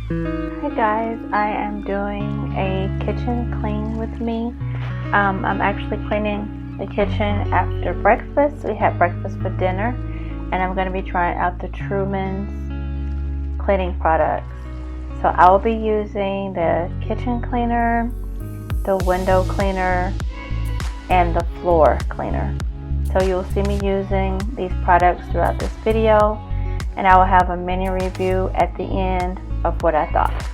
Hi guys, I am doing a kitchen clean with me. I'm actually cleaning the kitchen after breakfast. We had breakfast for dinner, and I'm going to be trying out the Truman'S cleaning products. So I will be using the kitchen cleaner, the window cleaner, and the floor cleaner. So you'll see me using these products throughout this video, and I will have a mini review at the end of what I thought.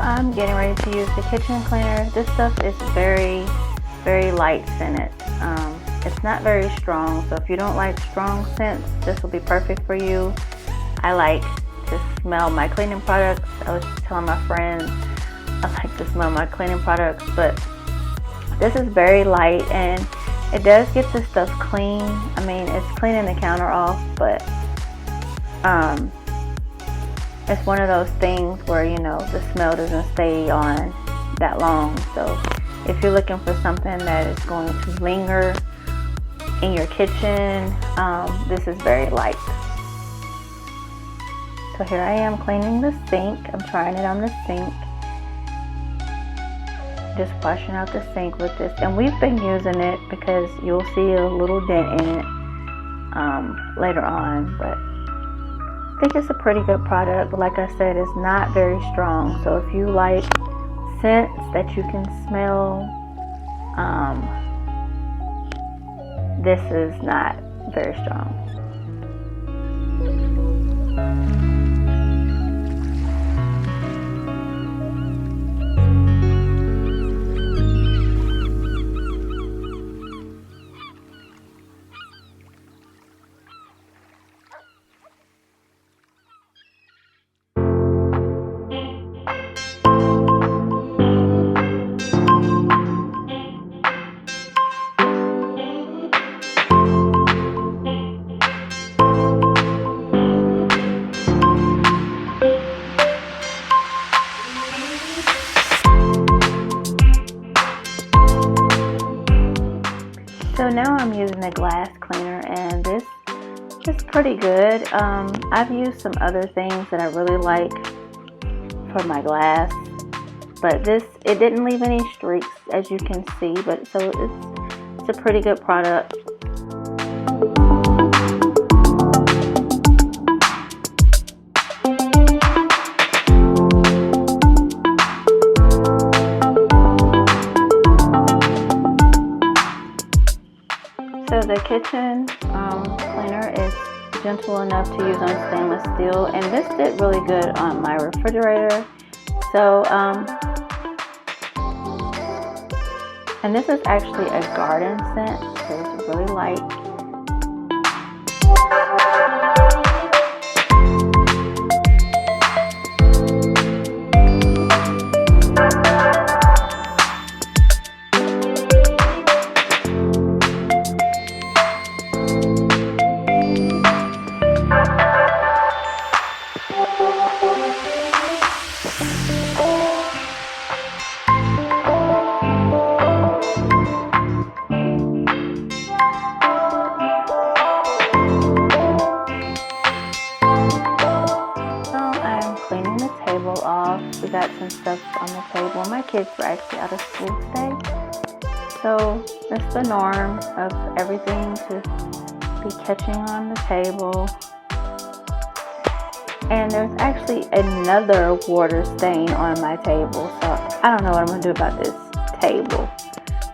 I'm getting ready to use the kitchen cleaner. This stuff is very light scented. It's not very strong, so if you don't like strong scents, this will be perfect for you. I like to smell my cleaning products. I was telling my friends I like to smell my cleaning products, but this is very light and it does get the stuff clean. I mean, it's cleaning the counter off, but it's one of those things where, you know, the smell doesn't stay on that long. So if you're looking for something that is going to linger in your kitchen, this is very light. So here I am cleaning the sink. I'm trying it on the sink. Just washing out the sink with this. And we've been using it because you'll see a little dent in it later on. But I think it's a pretty good product, but like I said, it's not very strong. So if you like scents that you can smell, this is not very strong. So now I'm using a glass cleaner, and this is pretty good. I've used some other things that I really like for my glass, but it didn't leave any streaks, as you can see, but so it's a pretty good product. So the kitchen cleaner is gentle enough to use on stainless steel, and this did really good on my refrigerator. So and this is actually a garden scent, so it's really light. and stuff on the table. My kids were actually out of school today, so it's the norm of everything to be catching on the table. And there's actually another water stain on my table, so I don't know what I'm going to do about this table.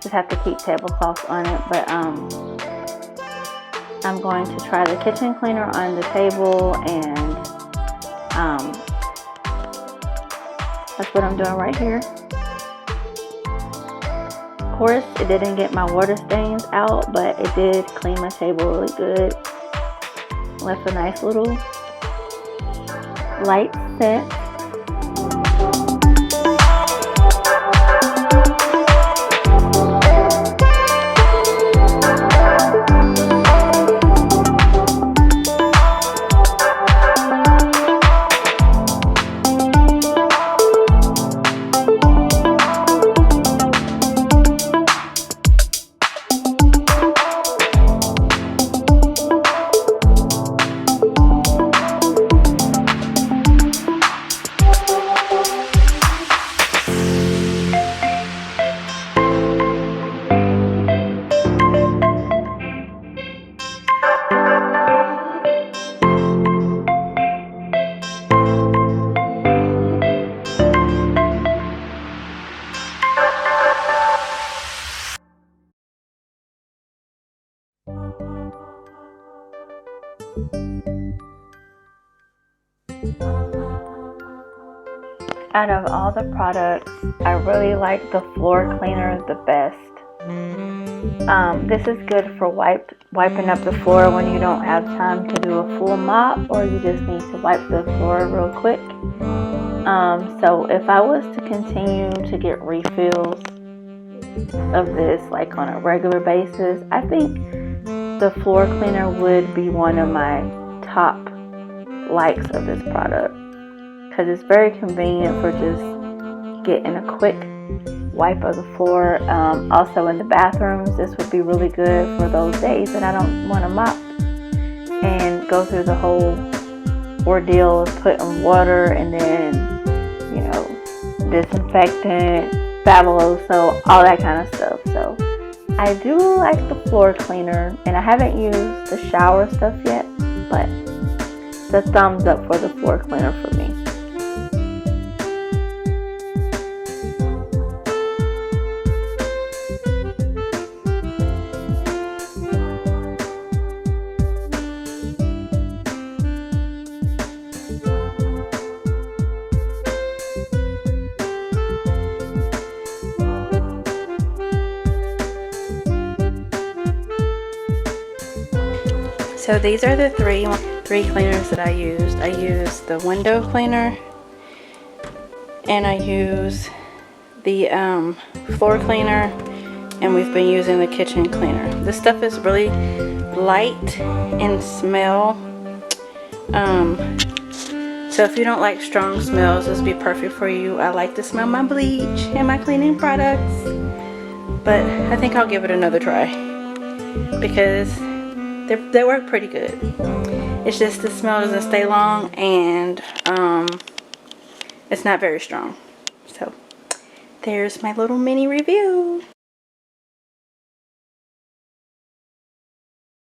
Just have to keep tablecloths on it, but I'm going to try the kitchen cleaner on the table, and that's what I'm doing right here. Of course, it didn't get my water stains out, but it did clean my table really good. Left a nice little light scent. Out of all the products, I really like the floor cleaner the best. This is good for wiping up the floor when you don't have time to do a full mop, or you just need to wipe the floor real quick. So if I was to continue to get refills of this like on a regular basis, I think the floor cleaner would be one of my top likes of this product, because it's very convenient for just getting a quick wipe of the floor. Also in the bathrooms, this would be really good for those days that I don't want to mop and go through the whole ordeal of putting water and then, you know, disinfectant, fabuloso, all that kind of stuff. So I do like the floor cleaner, and I haven't used the shower stuff yet, but the thumbs up for the floor cleaner for me. So these are the three cleaners that I used. I used the window cleaner, and I use the floor cleaner, and we've been using the kitchen cleaner. This stuff is really light in smell. So if you don't like strong smells, this would be perfect for you. I like to smell my bleach and my cleaning products, but I think I'll give it another try because they work pretty good. It's just the smell doesn't stay long, and it's not very strong. So there's my little mini review.